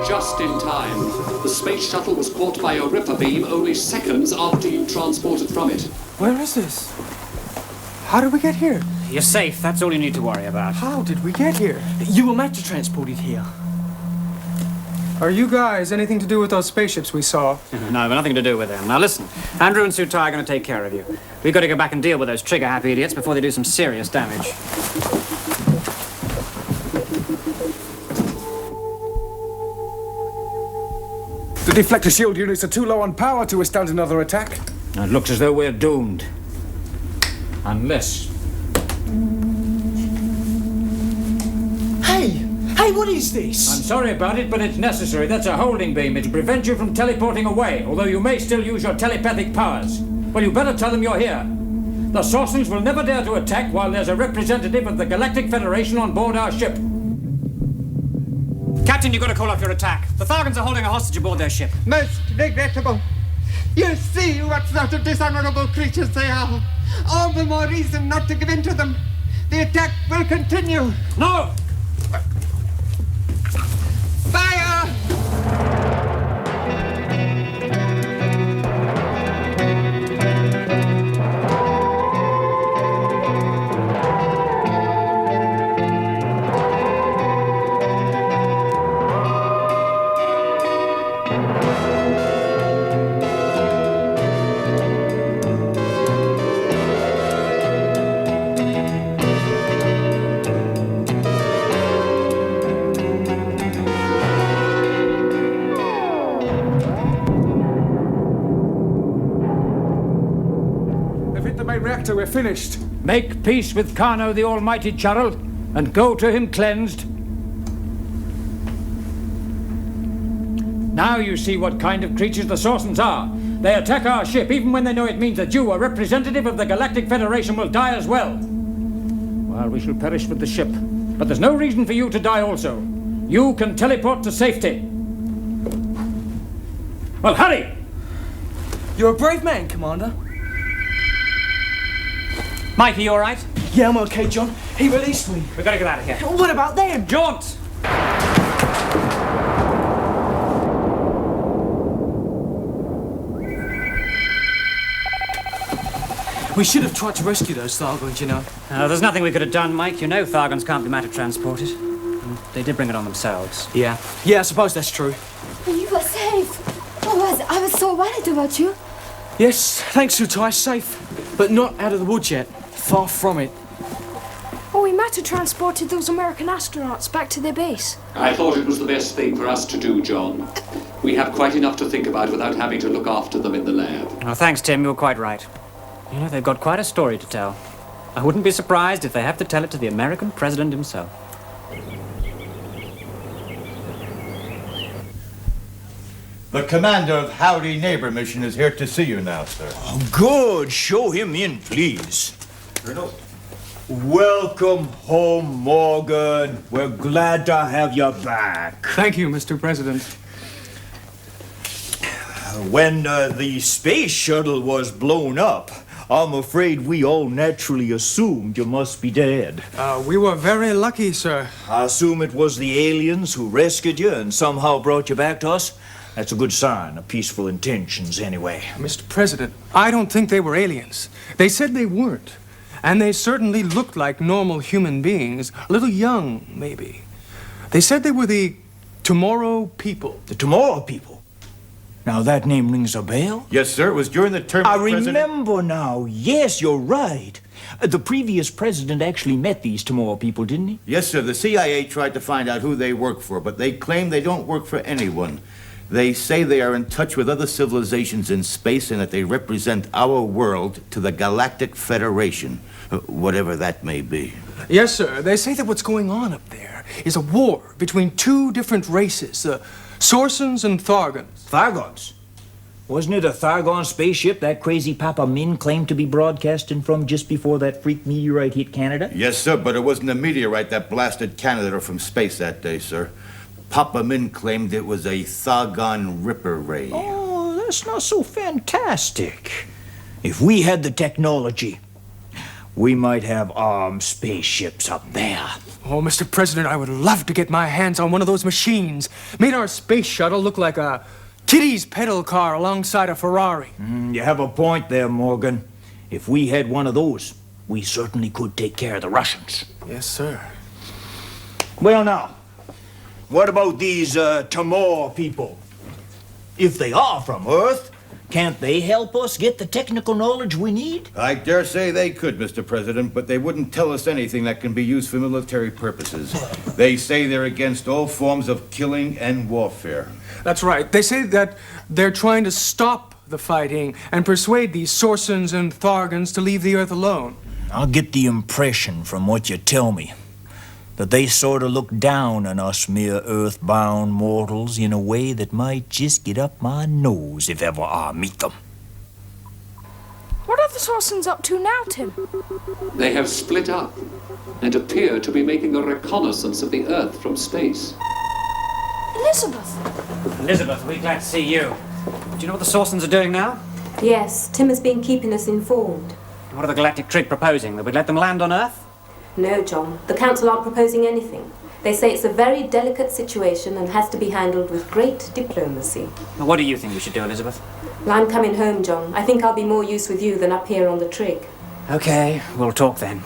just in time. The space shuttle was caught by a ripper beam only seconds after you transported from it. Where is this? How did we get here? You're safe, that's all you need to worry about. How did we get here? You were meant to transport it here. Are you guys anything to do with those spaceships we saw? No, we've nothing to do with them. Now listen, Andrew and Sutai are going to take care of you. We've got to go back and deal with those trigger-happy idiots before they do some serious damage. The deflector shield units are too low on power to withstand another attack. It looks as though we're doomed. Unless... Hey, what is this? I'm sorry about it, but it's necessary. That's a holding beam. It'll prevent you from teleporting away, although you may still use your telepathic powers. Well, you better tell them you're here. The Saucons will never dare to attack while there's a representative of the Galactic Federation on board our ship. Captain, you've got to call off your attack. The Thargans are holding a hostage aboard their ship. Most regrettable. You see what sort of dishonorable creatures they are. All the more reason not to give in to them. The attack will continue. No! Fire! Reactor, we're finished. Make peace with Kano the Almighty, Charl, and go to him cleansed. Now you see what kind of creatures the Saucons are. They attack our ship even when they know it means that you, a representative of the Galactic Federation, will die as well. Well, we shall perish with the ship, but there's no reason for you to die also. You can teleport to safety. Well, hurry! You're a brave man, Commander. Mike, are you all right? Yeah, I'm okay, John. He released me. We've got to get out of here. What about them? Jaunt! We should have tried to rescue those Thargans, you know. There's nothing we could have done, Mike. You know Thargans can't be matter transported. They did bring it on themselves. Yeah, I suppose that's true. You were safe. I was so worried about you. Yes, thanks, Sutai. Safe, but not out of the woods yet. Far from it. Oh, we might have transported those American astronauts back to their base. I thought it was the best thing for us to do, John. We have quite enough to think about without having to look after them in the lab. Oh, thanks, Tim. You're quite right. You know, they've got quite a story to tell. I wouldn't be surprised if they have to tell it to the American president himself. The commander of Howdy Neighbor Mission is here to see you now, sir. Oh, good. Show him in, please. Colonel. Welcome home, Morgan. We're glad to have you back. Thank you, Mr. President. When the space shuttle was blown up, I'm afraid we all naturally assumed you must be dead. We were very lucky, sir. I assume it was the aliens who rescued you and somehow brought you back to us? That's a good sign of peaceful intentions, anyway. Mr. President, I don't think they were aliens. They said they weren't. And they certainly looked like normal human beings. A little young, maybe. They said they were the Tomorrow People. The Tomorrow People? Now that name rings a bell? Yes, sir. It was during the term I of the president. remember now. Yes, you're right. The previous president actually met these Tomorrow People, didn't he? Yes, sir. The CIA tried to find out who they work for, but they claim they don't work for anyone. They say they are in touch with other civilizations in space and that they represent our world to the Galactic Federation, whatever that may be. Yes, sir. They say that what's going on up there is a war between two different races, the Saucons and Thargans. Thargans? Wasn't it a Thargon spaceship that crazy Papa Min claimed to be broadcasting from just before that freak meteorite hit Canada? Yes, sir, but it wasn't a meteorite that blasted Canada from space that day, sir. Papa Min claimed it was a Thargon Ripper ray. Oh, that's not so fantastic. If we had the technology, we might have armed spaceships up there. Oh, Mr. President, I would love to get my hands on one of those machines. Made our space shuttle look like a kiddie's pedal car alongside a Ferrari. You have a point there, Morgan. If we had one of those, we certainly could take care of the Russians. Yes, sir. Well, now, what about these Timor people? If they are from Earth, can't they help us get the technical knowledge we need? I dare say they could, Mr. President, but they wouldn't tell us anything that can be used for military purposes. They say they're against all forms of killing and warfare. That's right. They say that they're trying to stop the fighting and persuade these Sorsons and Thargans to leave the Earth alone. I'll get the impression from what you tell me that they sort of look down on us mere earthbound mortals in a way that might just get up my nose if ever I meet them. What are the Sorsons up to now, Tim? They have split up and appear to be making a reconnaissance of the Earth from space. Elizabeth! Elizabeth, we're glad to see you. Do you know what the Sorsons are doing now? Yes, Tim has been keeping us informed. What are the Galactic Trig proposing? That we'd let them land on Earth? No, John. The Council aren't proposing anything. They say it's a very delicate situation and has to be handled with great diplomacy. Well, what do you think we should do, Elizabeth? Well, I'm coming home, John. I think I'll be more use with you than up here on the Trig. Okay, we'll talk then.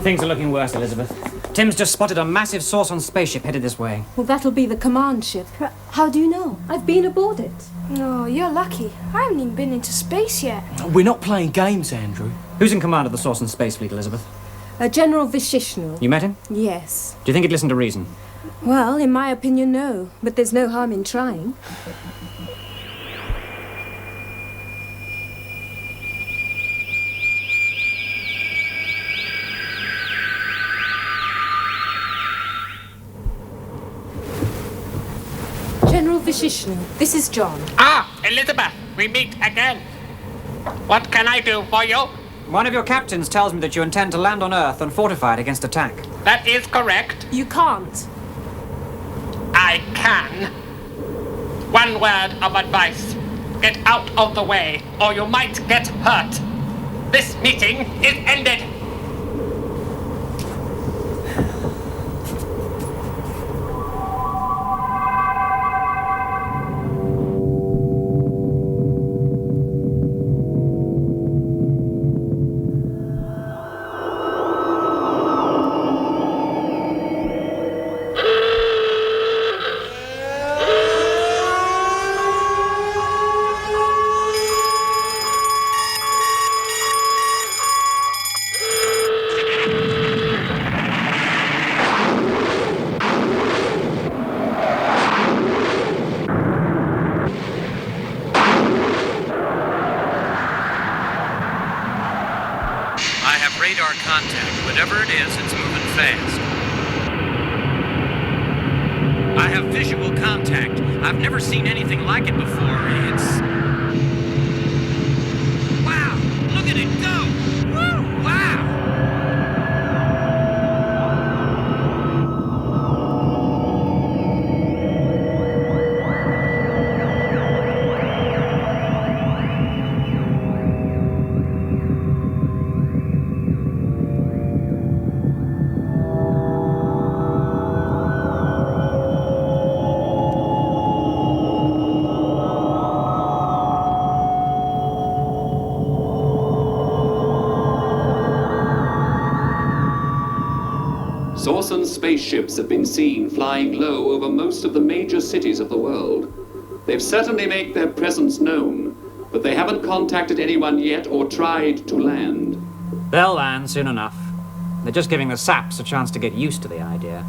Things are looking worse, Elizabeth. Tim's just spotted a massive Sorson spaceship headed this way. Well, that'll be the command ship. How do you know? I've been aboard it. Oh, you're lucky. I haven't even been into space yet. We're not playing games, Andrew. Who's in command of the Sorson space fleet, Elizabeth? General Vishishnu. You met him? Yes. Do you think he'd listen to reason? Well, in my opinion, no. But there's no harm in trying. General Vishishnu, this is John. Ah, Elizabeth, we meet again. What can I do for you? One of your captains tells me that you intend to land on Earth and fortify it against attack. That is correct. You can't. I can. One word of advice. Get out of the way, or you might get hurt. This meeting is ended. radar contact. Whatever it is, it's moving fast. I have visual contact. I've never seen anything like it before. It's... Wow! Look at it go! Woo! Wow! Sorson spaceships have been seen flying low over most of the major cities of the world. They've certainly made their presence known, but they haven't contacted anyone yet or tried to land. They'll land soon enough. They're just giving the saps a chance to get used to the idea.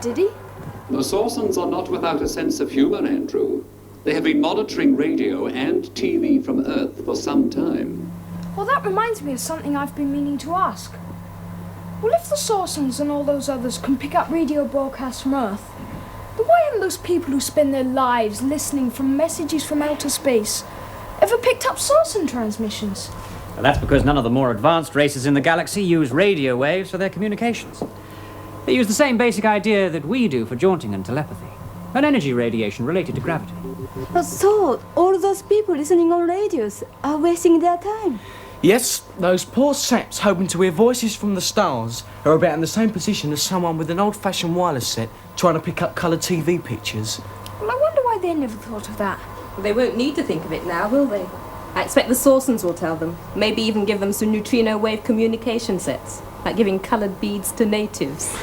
Did he? The Sorsons are not without a sense of humor, Andrew. They have been monitoring radio and TV from Earth for some time. Well, that reminds me of something I've been meaning to ask. Well, if the Sorsons and all those others can pick up radio broadcasts from Earth, then why haven't those people who spend their lives listening from messages from outer space ever picked up Sorson transmissions? Well, that's because none of the more advanced races in the galaxy use radio waves for their communications. They use the same basic idea that we do for jaunting and telepathy. An energy radiation related to gravity. So, all those people listening on radios are wasting their time? Yes, those poor saps hoping to hear voices from the stars are about in the same position as someone with an old-fashioned wireless set trying to pick up coloured TV pictures. Well, I wonder why they never thought of that. Well, they won't need to think of it now, will they? I expect the Sorsons will tell them. Maybe even give them some neutrino wave communication sets, like giving coloured beads to natives.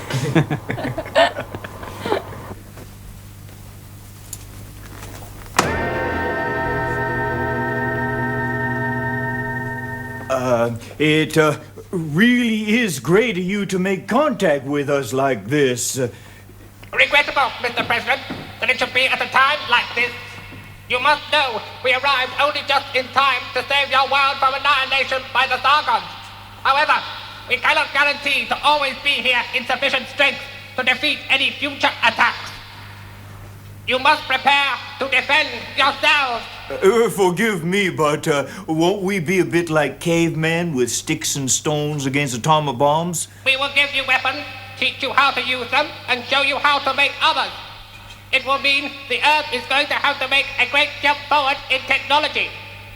It really is great of you to make contact with us like this. Regrettable, Mr. President, that it should be at a time like this. You must know we arrived only just in time to save your world from annihilation by the Zargons. However, we cannot guarantee to always be here in sufficient strength to defeat any future attacks. You must prepare to defend yourselves. Forgive me, but won't we be a bit like cavemen with sticks and stones against atomic bombs? We will give you weapons, teach you how to use them, and show you how to make others. It will mean the Earth is going to have to make a great jump forward in technology.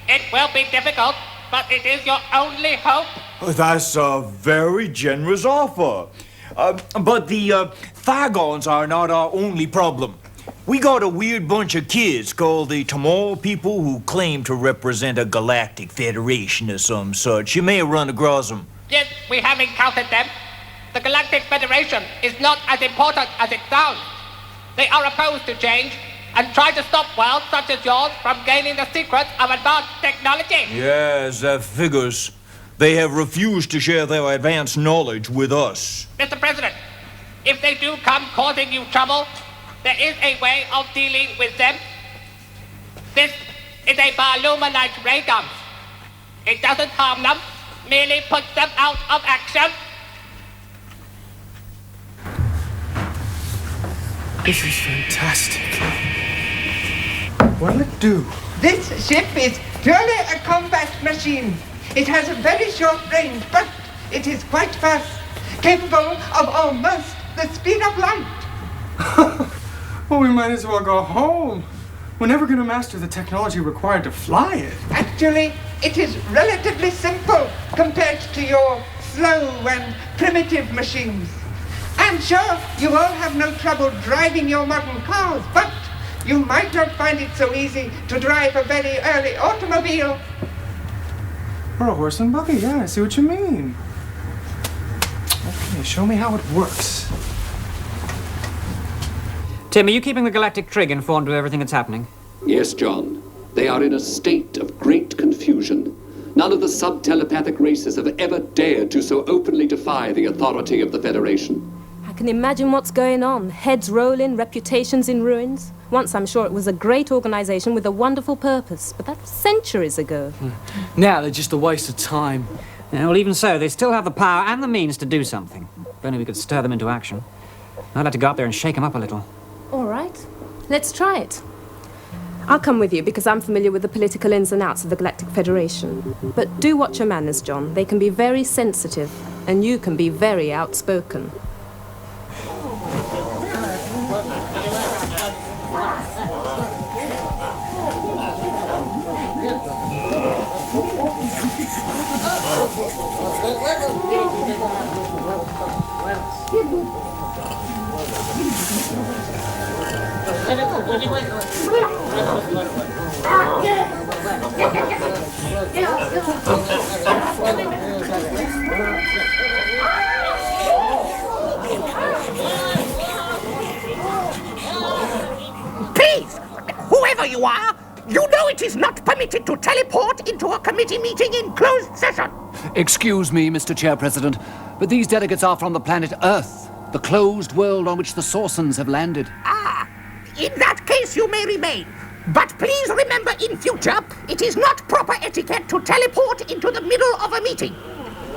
It will be difficult, but it is your only hope. That's a very generous offer. But the Thagons are not our only problem. We got a weird bunch of kids called the Tomorrow People who claim to represent a galactic federation or some such. You may have run across them. Yes, we have encountered them. The Galactic Federation is not as important as it sounds. They are opposed to change and try to stop worlds such as yours from gaining the secrets of advanced technology. Yes, that figures. They have refused to share their advanced knowledge with us. Mr. President, if they do come causing you trouble, there is a way of dealing with them. This is a bioluminite ray gun. It doesn't harm them, merely puts them out of action. This is fantastic. What'll it do? This ship is purely a combat machine. It has a very short range, but it is quite fast, capable of almost the speed of light. Well, we might as well go home. We're never going to master the technology required to fly it. Actually, it is relatively simple compared to your slow and primitive machines. I'm sure you all have no trouble driving your modern cars, but you might not find it so easy to drive a very early automobile. Or a horse and buggy, yeah, I see what you mean. Okay, show me how it works. Tim, are you keeping the Galactic Trig informed of everything that's happening? Yes, John. They are in a state of great confusion. None of the sub-telepathic races have ever dared to so openly defy the authority of the Federation. I can imagine what's going on. Heads rolling, reputations in ruins. Once I'm sure it was a great organization with a wonderful purpose, but that was centuries ago. Now they're just a waste of time. Yeah, well, even so, they still have the power and the means to do something. If only we could stir them into action. I'd like to go up there and shake them up a little. All right, let's try it. I'll come with you because I'm familiar with the political ins and outs of the Galactic Federation. But do watch your manners, John. They can be very sensitive, and you can be very outspoken. Please, whoever you are, you know it is not permitted to teleport into a committee meeting in closed session. Excuse me, Mr. Chair President, but these delegates are from the planet Earth. The closed world on which the Sorsons have landed. Ah, in that case you may remain. But please remember in future, it is not proper etiquette to teleport into the middle of a meeting.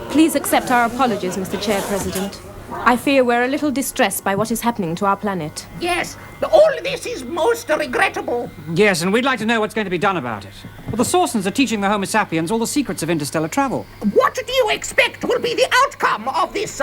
Please accept our apologies, Mr. Chair President. I fear we're a little distressed by what is happening to our planet. Yes, all this is most regrettable. Yes, and we'd like to know what's going to be done about it. Well, the Sorsons are teaching the Homo sapiens all the secrets of interstellar travel. What do you expect will be the outcome of this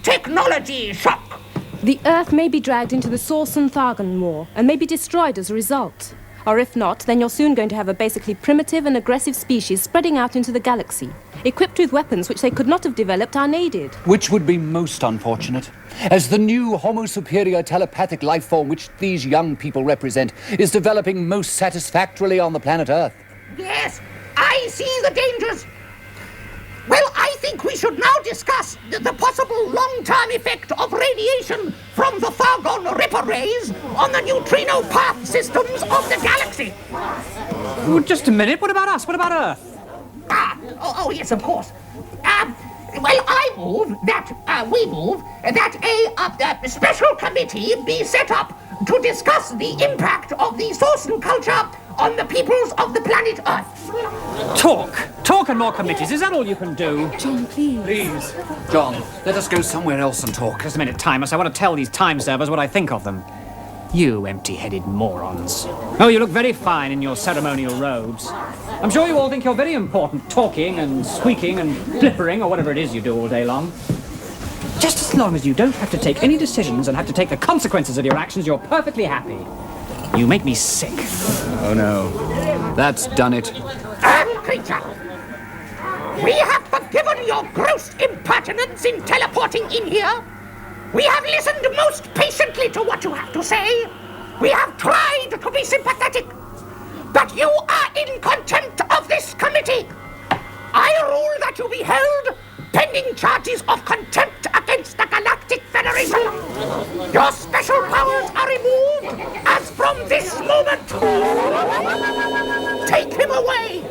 technology shock? The Earth may be dragged into the Sorson-Thargon War and may be destroyed as a result. Or if not, then you're soon going to have a basically primitive and aggressive species spreading out into the galaxy, equipped with weapons which they could not have developed unaided. Which would be most unfortunate, as the new Homo Superior telepathic life form which these young people represent is developing most satisfactorily on the planet Earth. Yes, I see the dangers. Well, I think we should now discuss the possible long-term effect of radiation from the Thargon Ripper rays on the neutrino path systems of the galaxy. Oh, just a minute. What about us? What about Earth? Oh, yes, of course. Well, we move that a special committee be set up to discuss the impact of the Sorson culture on the peoples of the planet Earth. Talk and more committees. Is that all you can do? John, please. Please. John, let us go somewhere else and talk. Just a minute, Timus. I want to tell these time servers what I think of them. You empty-headed morons. Oh, you look very fine in your ceremonial robes. I'm sure you all think you're very important, talking and squeaking and flippering or whatever it is you do all day long. Just as long as you don't have to take any decisions and have to take the consequences of your actions, you're perfectly happy. You make me sick. Oh, no. That's done it. Creature, we have forgiven your gross impertinence in teleporting in here. We have listened most patiently to what you have to say. We have tried to be sympathetic. But you are in contempt of this committee. I rule that you be held pending charges of contempt against the Galactic Federation. Your special powers are removed as from this moment. Take him away.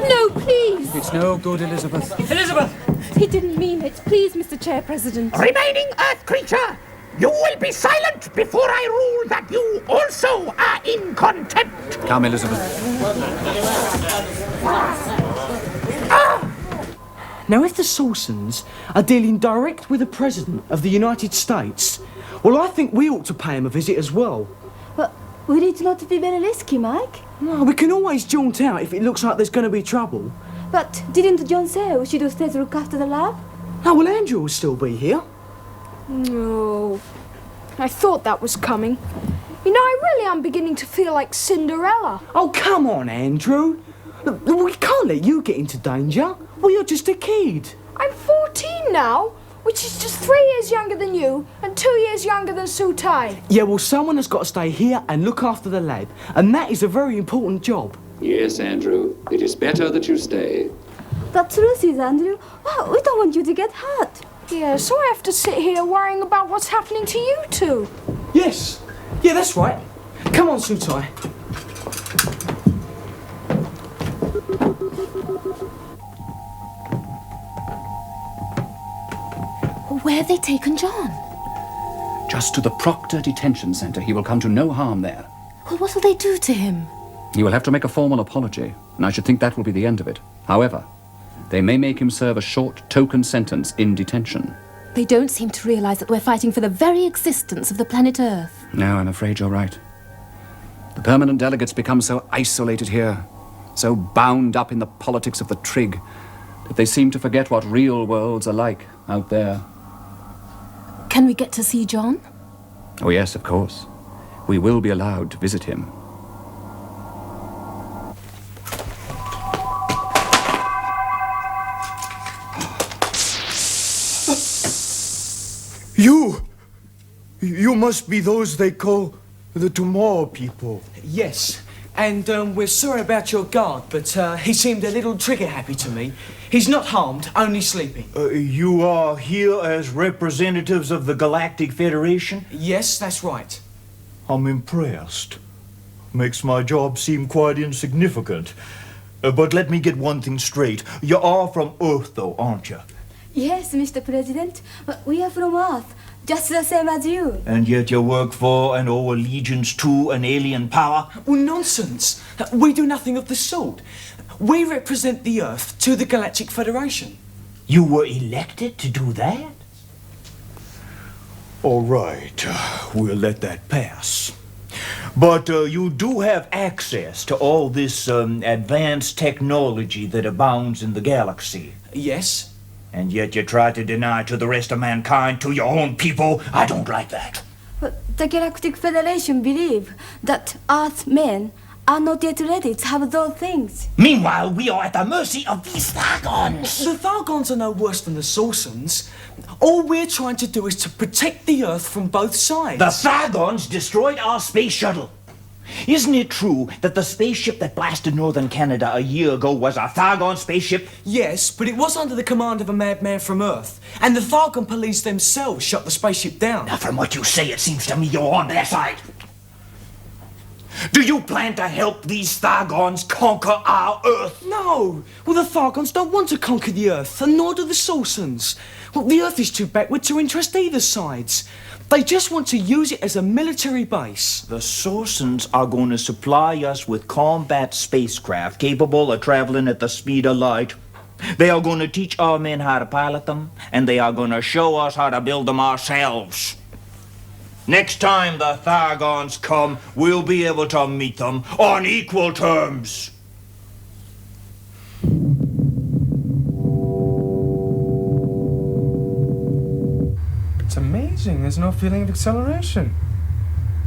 No, please. It's no good, Elizabeth. Elizabeth! He didn't mean it. Please, Mr. Chair President. Remaining Earth creature, you will be silent before I rule that you also are in contempt. Come, Elizabeth. Now, if the Sorsons are dealing direct with the President of the United States, well, I think we ought to pay him a visit as well. But would it not be very risky, Mike? No, we can always jaunt out if it looks like there's going to be trouble. But didn't John say we should stay to look after the lab? Oh, well, Andrew will still be here. No. I thought that was coming. You know, I really am beginning to feel like Cinderella. Oh, come on, Andrew. Look, we can't let you get into danger. Well, you're just a kid. I'm 14 now, which is just 3 years younger than you and 2 years younger than Sutai. Yeah, well, someone has got to stay here and look after the lab, and that is a very important job. Yes, Andrew. It is better that you stay. The truth is, Andrew, we don't want you to get hurt. Yeah, so I have to sit here worrying about what's happening to you two. Yes. Yeah, that's right. Come on, Sutai. Where have they taken John? Just to the Proctor Detention Center. He will come to no harm there. Well, what will they do to him? He will have to make a formal apology, and I should think that will be the end of it. However, they may make him serve a short token sentence in detention. They don't seem to realize that we're fighting for the very existence of the planet Earth. No, I'm afraid you're right. The permanent delegates become so isolated here, so bound up in the politics of the trig, that they seem to forget what real worlds are like out there. Can we get to see John? Oh, yes, of course. We will be allowed to visit him. You must be those they call the Tomorrow people. Yes, and we're sorry about your guard, but he seemed a little trigger-happy to me. He's not harmed, only sleeping. You are here as representatives of the Galactic Federation? Yes, that's right. I'm impressed. Makes my job seem quite insignificant. But let me get one thing straight. You are from Earth, though, aren't you? Yes, Mr. President. But we are from Earth, just the same as you. And yet you work for and owe allegiance to an alien power? Well, nonsense. We do nothing of the sort. We represent the Earth to the Galactic Federation. You were elected to do that? All right, we'll let that pass. But you do have access to all this advanced technology that abounds in the galaxy. Yes. And yet you try to deny to the rest of mankind, to your own people. I don't like that. But the Galactic Federation believe that Earth men are not yet ready to have those things. Meanwhile, we are at the mercy of these Thargons. The Thargons are no worse than the Sorsons. All we're trying to do is to protect the Earth from both sides. The Thargons destroyed our space shuttle. Isn't it true that the spaceship that blasted northern Canada a year ago was a Thargon spaceship? Yes, but it was under the command of a madman from Earth. And the Thargon police themselves shut the spaceship down. Now, from what you say, it seems to me you're on their side. Do you plan to help these Thargons conquer our Earth? No! Well, the Thargons don't want to conquer the Earth, and nor do the Sorsons. Well, the Earth is too backward to interest either sides. They just want to use it as a military base. The Sorsons are going to supply us with combat spacecraft capable of traveling at the speed of light. They are going to teach our men how to pilot them, and they are going to show us how to build them ourselves. Next time the Thargons come, we'll be able to meet them on equal terms. It's amazing. There's no feeling of acceleration.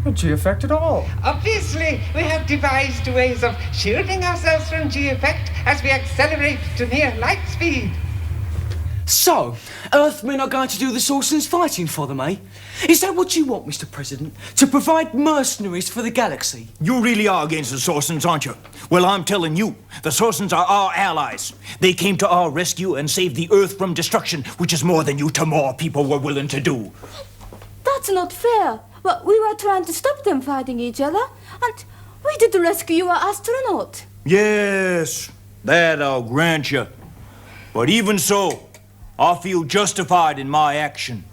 No G-effect at all. Obviously, we have devised ways of shielding ourselves from G-effect as we accelerate to near light speed. So, Earthmen are going to do the Sorsons fighting for them, eh? Is that what you want, Mr. President? To provide mercenaries for the galaxy? You really are against the Sorsons, aren't you? Well, I'm telling you, the Sorsons are our allies. They came to our rescue and saved the Earth from destruction, which is more than you Tamor people were willing to do. That's not fair. Well, we were trying to stop them fighting each other, and we did rescue our astronaut. Yes, that I'll grant you. But even so, I feel justified in my action.